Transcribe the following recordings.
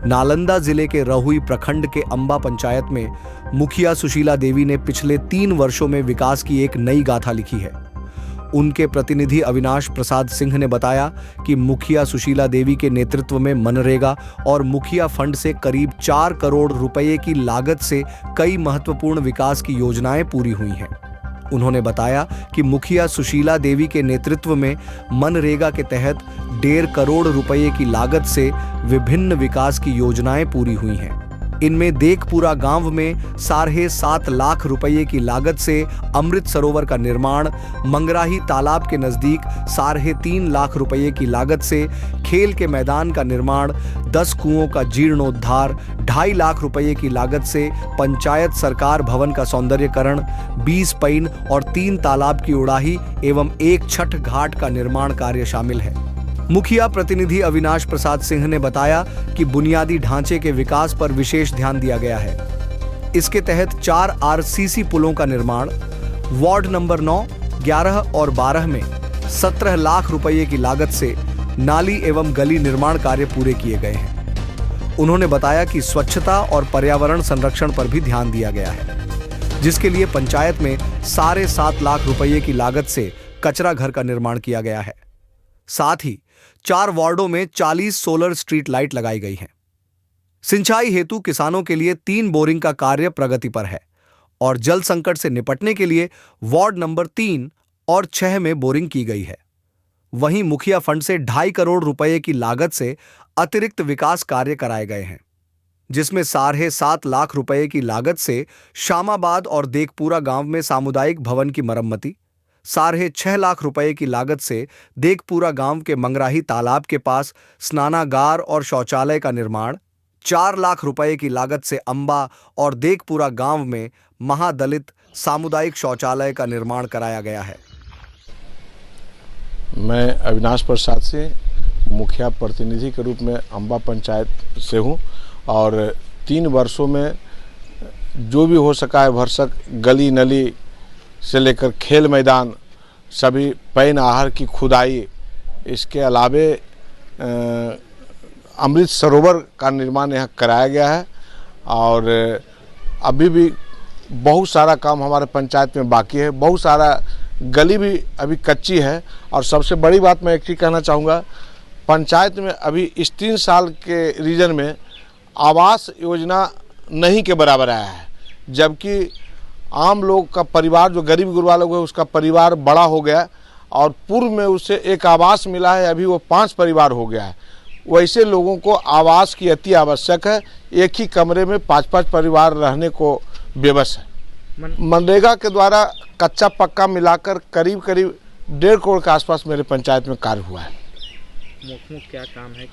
नालंदा जिले के रहुई प्रखंड के अंबा पंचायत में मुखिया सुशीला देवी ने पिछले 3 वर्षों में विकास की एक नई गाथा लिखी है। उनके प्रतिनिधि अविनाश प्रसाद सिंह ने बताया कि मुखिया सुशीला देवी के नेतृत्व में मनरेगा और मुखिया फंड से करीब 4 करोड़ रुपए की लागत से कई महत्वपूर्ण विकास की योजनाएं पूरी हुई हैं। उन्होंने बताया कि मुखिया सुशीला देवी के नेतृत्व में मनरेगा के तहत 1.5 करोड़ रुपए की लागत से विभिन्न विकास की योजनाएं पूरी हुई हैं। इनमें देखपुरा गांव में 7.5 लाख रुपए की लागत से अमृत सरोवर का निर्माण, मंगराही तालाब के नजदीक 3.5 लाख रुपए की लागत से खेल के मैदान का निर्माण, 10 कुओं का जीर्णोद्धार, 2.5 लाख रुपए की लागत से पंचायत सरकार भवन का सौंदर्यकरण, 20 पईन और 3 तालाब की उड़ाही एवं 1 छठ घाट का निर्माण कार्य शामिल है। मुखिया प्रतिनिधि अविनाश प्रसाद सिंह ने बताया कि बुनियादी ढांचे के विकास पर विशेष ध्यान दिया गया है। इसके तहत 4 आरसीसी पुलों का निर्माण, वार्ड नंबर 9, 11 और 12 में 17 लाख रुपए की लागत से नाली एवं गली निर्माण कार्य पूरे किए गए हैं। उन्होंने बताया कि स्वच्छता और पर्यावरण संरक्षण पर भी ध्यान दिया गया है, जिसके लिए पंचायत में 7.5 लाख रुपए की लागत से कचरा घर का निर्माण किया गया है। साथ ही 4 वार्डों में 40 सोलर स्ट्रीट लाइट लगाई गई हैं। सिंचाई हेतु किसानों के लिए 3 बोरिंग का कार्य प्रगति पर है और जल संकट से निपटने के लिए वार्ड नंबर 3 और 6 में बोरिंग की गई है। वहीं मुखिया फंड से 2.5 करोड़ रुपए की लागत से अतिरिक्त विकास कार्य कराए गए हैं, जिसमें 7.5 लाख रुपए की लागत से शामाबाद और देखपुरा गांव में सामुदायिक भवन की मरम्मति, 6.5 लाख रुपए की लागत से देखपुरा गांव के मंगराही तालाब के पास स्नानागार और शौचालय का निर्माण, 4 लाख रुपए की लागत से अंबा और देखपुरा गांव में महादलित सामुदायिक शौचालय का निर्माण कराया गया है। मैं अविनाश प्रसाद से मुखिया प्रतिनिधि के रूप में अंबा पंचायत से हूं और 3 वर्षों में जो भी हो सका है भरसक गली नली से लेकर खेल मैदान, सभी पईन आहर की खुदाई, इसके अलावे अमृत सरोवर का निर्माण यहाँ कराया गया है और अभी भी बहुत सारा काम हमारे पंचायत में बाकी है। बहुत सारा गली भी अभी कच्ची है और सबसे बड़ी बात मैं एक चीज़ कहना चाहूँगा, पंचायत में अभी इस 3 साल के रीजन में आवास योजना नहीं के बराबर आया है, जबकि आम लोग का परिवार जो गरीब गुरबा लोग है उसका परिवार बड़ा हो गया और पूर्व में उसे एक आवास मिला है, अभी वो 5 परिवार हो गया है। वैसे लोगों को आवास की अति आवश्यक है। एक ही कमरे में 5-5 परिवार रहने को बेबस है। मनरेगा के द्वारा कच्चा पक्का मिलाकर करीब 1.5 करोड़ के आसपास मेरे पंचायत में कार्य हुआ है। मुख्य क्या काम है?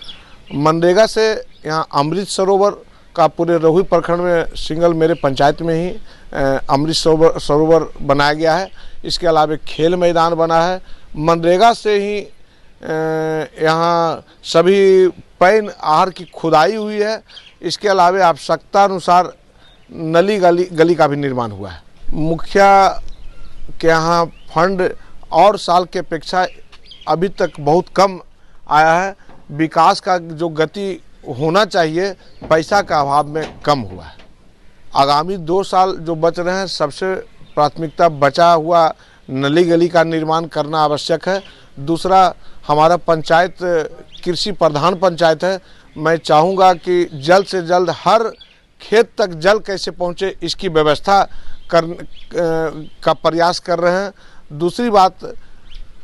मनरेगा से यहाँ अमृत सरोवर का पूरे रहुई प्रखंड में सिंगल मेरे पंचायत में ही अमृत सरोवर बनाया गया है। इसके अलावा खेल मैदान बना है। मनरेगा से ही यहाँ सभी पईन आहर की खुदाई हुई है। इसके अलावा आवश्यकता अनुसार नली गली का भी निर्माण हुआ है। मुखिया के यहाँ फंड और साल के अपेक्षा अभी तक बहुत कम आया है। विकास का जो गति होना चाहिए पैसा का अभाव में कम हुआ है। आगामी 2 साल जो बच रहे हैं, सबसे प्राथमिकता बचा हुआ नली गली का निर्माण करना आवश्यक है। दूसरा, हमारा पंचायत कृषि प्रधान पंचायत है। मैं चाहूँगा कि जल्द से जल्द हर खेत तक जल कैसे पहुँचे इसकी व्यवस्था का प्रयास कर रहे हैं। दूसरी बात,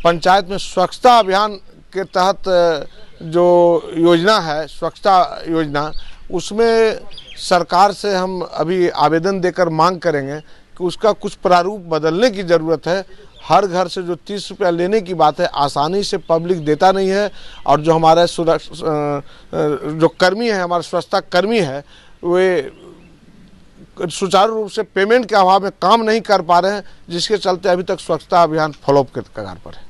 पंचायत में स्वच्छता अभियान के तहत जो योजना है, स्वच्छता योजना, उसमें सरकार से हम अभी आवेदन देकर मांग करेंगे कि उसका कुछ प्रारूप बदलने की ज़रूरत है। हर घर से जो 30 रुपया लेने की बात है, आसानी से पब्लिक देता नहीं है और जो हमारे जो कर्मी है, हमारे स्वच्छता कर्मी है, वे सुचारू रूप से पेमेंट के अभाव में काम नहीं कर पा रहे हैं, जिसके चलते अभी तक स्वच्छता अभियान फॉलोअप के कगार पर है।